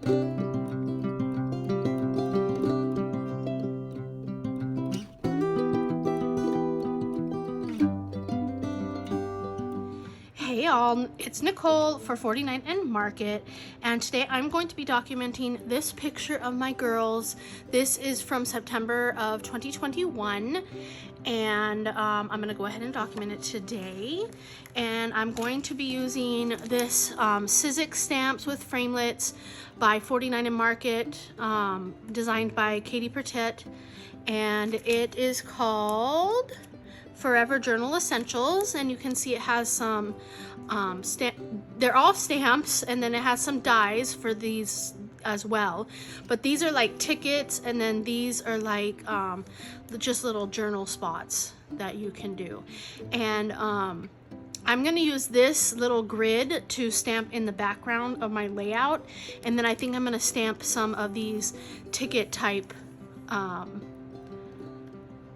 Hey y'all, it's Nicole for 49 and Market, and today I'm going to be documenting this picture of my girls. This is from September of 2021, and I'm gonna go ahead and document it today. And I'm going to be using this Sizzix stamps with framelits by 49 and Market, designed by Katie Pertet, and it is called Forever Journal Essentials. And you can see it has some they're all stamps, and then it has some dies for these as well, but these are like tickets, and then these are like just little journal spots that you can do. And I'm gonna use this little grid to stamp in the background of my layout, and then I think I'm gonna stamp some of these ticket type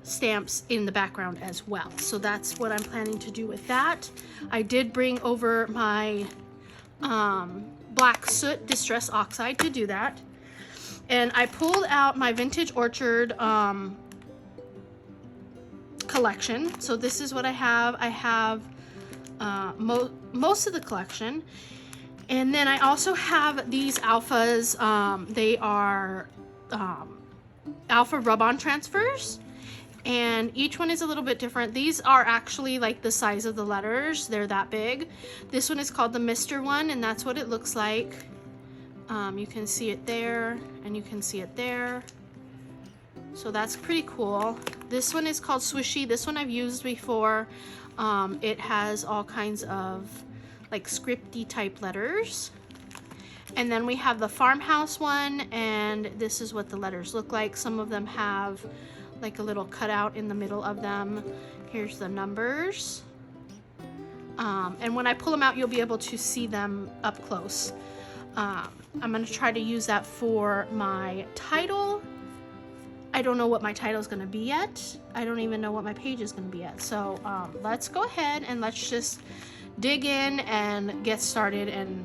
stamps in the background as well. So that's what I'm planning to do with that. I did bring over my black soot distress oxide to do that, and I pulled out my Vintage Orchard collection. So this is what I have. I have most of the collection, and then I also have these alphas. They are alpha rub-on transfers, and each one is a little bit different. These are actually like the size of the letters. They're that big. This one is called the Mr. one, and that's what it looks like. You can see it there, and you can see it there. So that's pretty cool. This one is called Swishy. This one I've used before. It has all kinds of like scripty type letters. And then we have the Farmhouse one, and this is what the letters look like. Some of them have like a little cutout in the middle of them. Here's the numbers. And when I pull them out, you'll be able to see them up close. I'm gonna try to use that for my title. I don't know what my title is gonna be yet. I don't even know what my page is gonna be yet. So let's go ahead and let's just dig in and get started and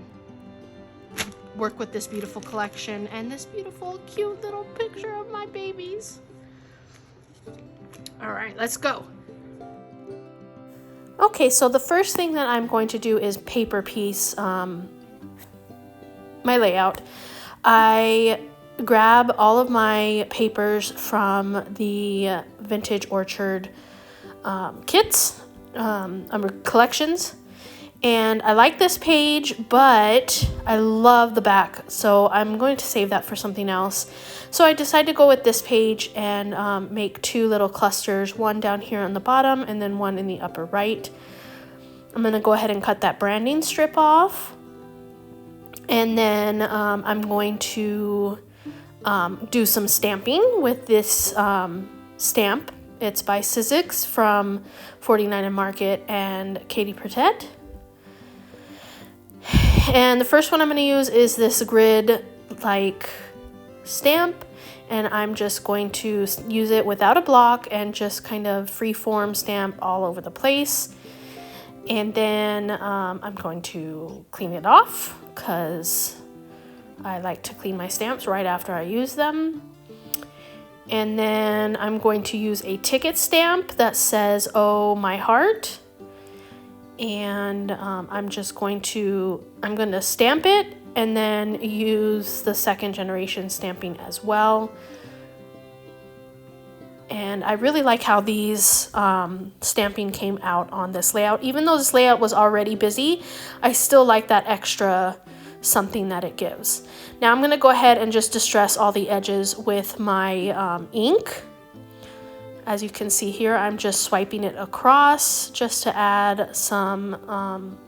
work with this beautiful collection and this beautiful, cute little picture of my babies. All right, let's go. Okay, so the first thing that I'm going to do is paper piece my layout. I grab all of my papers from the Vintage Orchard kits, collections. And I like this page, but I love the back, so I'm going to save that for something else. So I decided to go with this page and make two little clusters, one down here on the bottom and then one in the upper right. I'm going to go ahead and cut that branding strip off. And then I'm going to do some stamping with this stamp. It's by Sizzix from 49 and Market and Katie Pertet. And the first one I'm going to use is this grid like stamp, and I'm just going to use it without a block and just kind of freeform stamp all over the place. And then I'm going to clean it off because I like to clean my stamps right after I use them. And then I'm going to use a ticket stamp that says, "Oh, my heart." And I'm going to stamp it and then use the second generation stamping as well. And I really like how these stamping came out on this layout. Even though this layout was already busy, I still like that extra something that it gives. Now I'm going to go ahead and just distress all the edges with my ink. As you can see here, I'm just swiping it across just to add some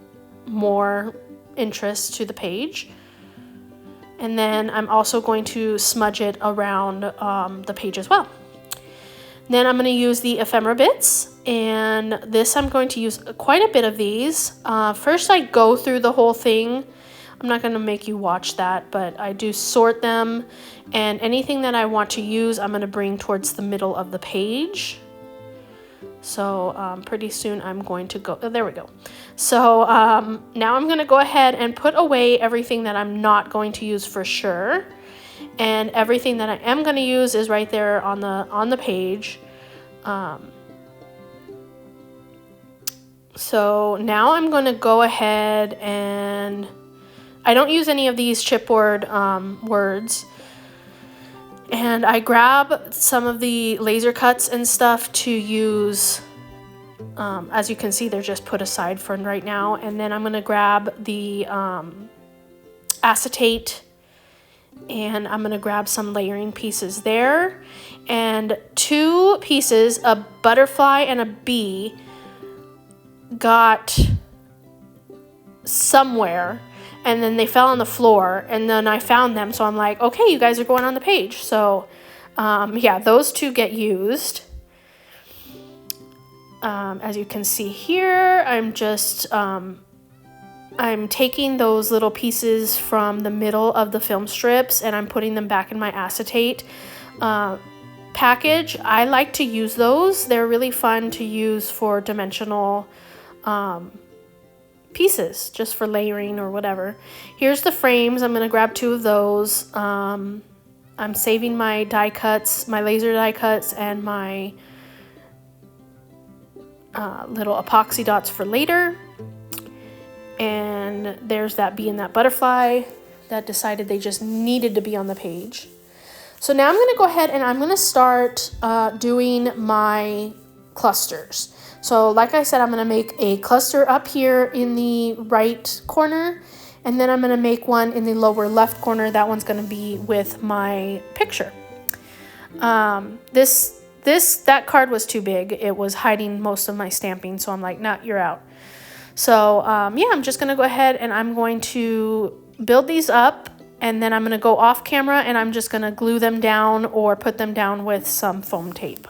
more interest to the page. And then I'm also going to smudge it around the page as well. Then I'm going to use the ephemera bits, and this I'm going to use quite a bit of these. First I go through the whole thing. I'm not going to make you watch that, but I do sort them, and anything that I want to use I'm going to bring towards the middle of the page. So pretty soon I'm going to go, oh, there we go. So now I'm gonna go ahead and put away everything that I'm not going to use for sure. And everything that I am gonna use is right there on the page. So now I'm gonna go ahead and I don't use any of these chipboard words. And I grab some of the laser cuts and stuff to use. As you can see, they're just put aside for right now. And then I'm going to grab the acetate, and I'm going to grab some layering pieces there. And 2 pieces, a butterfly and a bee, got somewhere. And then they fell on the floor, and then I found them. So I'm like, okay, you guys are going on the page. So yeah, those 2 get used. As you can see here, I'm just, I'm taking those little pieces from the middle of the film strips and I'm putting them back in my acetate package. I like to use those. They're really fun to use for dimensional pieces, just for layering or whatever. Here's the frames. I'm going to grab 2 of those. I'm saving my die cuts, my laser die cuts, and my little epoxy dots for later. And there's that bee and that butterfly that decided they just needed to be on the page. So now I'm going to go ahead and I'm going to start doing my clusters. So like I said, I'm going to make a cluster up here in the right corner, and then I'm going to make one in the lower left corner. That one's going to be with my picture. That card was too big. It was hiding most of my stamping, so I'm like, nah, you're out. So yeah, I'm just going to go ahead and I'm going to build these up, and then I'm going to go off camera and I'm just going to glue them down or put them down with some foam tape.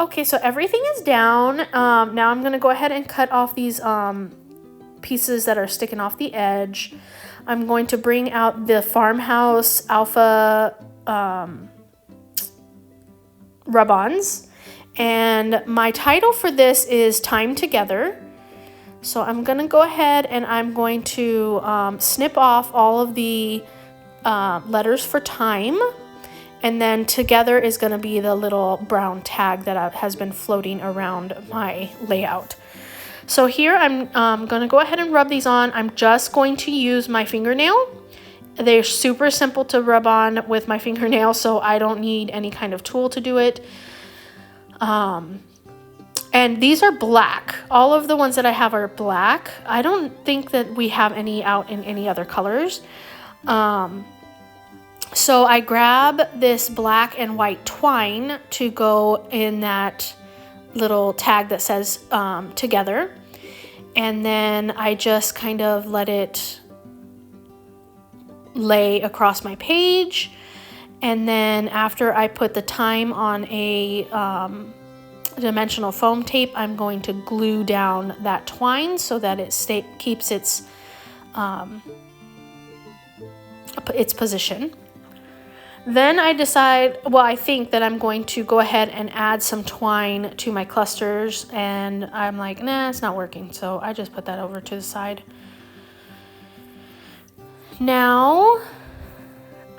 Okay, so everything is down. Now I'm gonna go ahead and cut off these pieces that are sticking off the edge. I'm going to bring out the Farmhouse Alpha rub-ons. And my title for this is Time Together. So I'm gonna go ahead and I'm going to snip off all of the letters for time. And then together is going to be the little brown tag that has been floating around my layout. So here I'm going to go ahead and rub these on. I'm just going to use my fingernail. They're super simple to rub on with my fingernail, so I don't need any kind of tool to do it. And these are black. All of the ones that I have are black. I don't think that we have any out in any other colors. So I grab this black and white twine to go in that little tag that says together. And then I just kind of let it lay across my page. And then after I put the time on a dimensional foam tape, I'm going to glue down that twine so that it keeps its position. Then I decide, well, I think that I'm going to go ahead and add some twine to my clusters, and I'm like, nah, it's not working, so I just put that over to the side. Now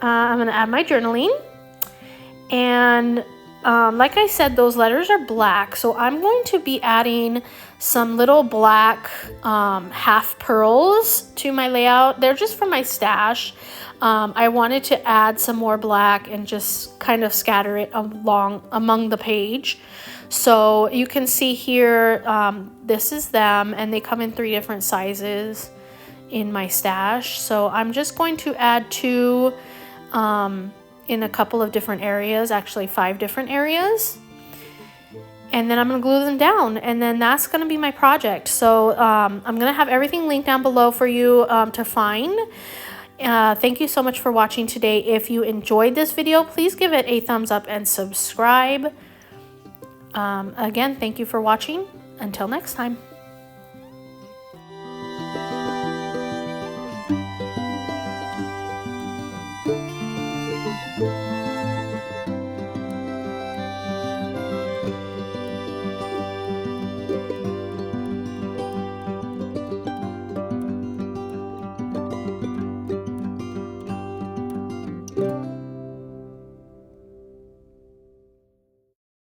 I'm going to add my journaling, and like I said, those letters are black, so I'm going to be adding some little black half pearls to my layout. They're just from my stash. I wanted to add some more black and just kind of scatter it among the page. So you can see here, this is them, and they come in 3 different sizes in my stash. So I'm just going to add 2 in a couple of different areas, actually 5 different areas. And then I'm going to glue them down, and then that's going to be my project. So I'm going to have everything linked down below for you to find. Thank you so much for watching today. If you enjoyed this video, please give it a thumbs up and subscribe. Again, thank you for watching. Until next time.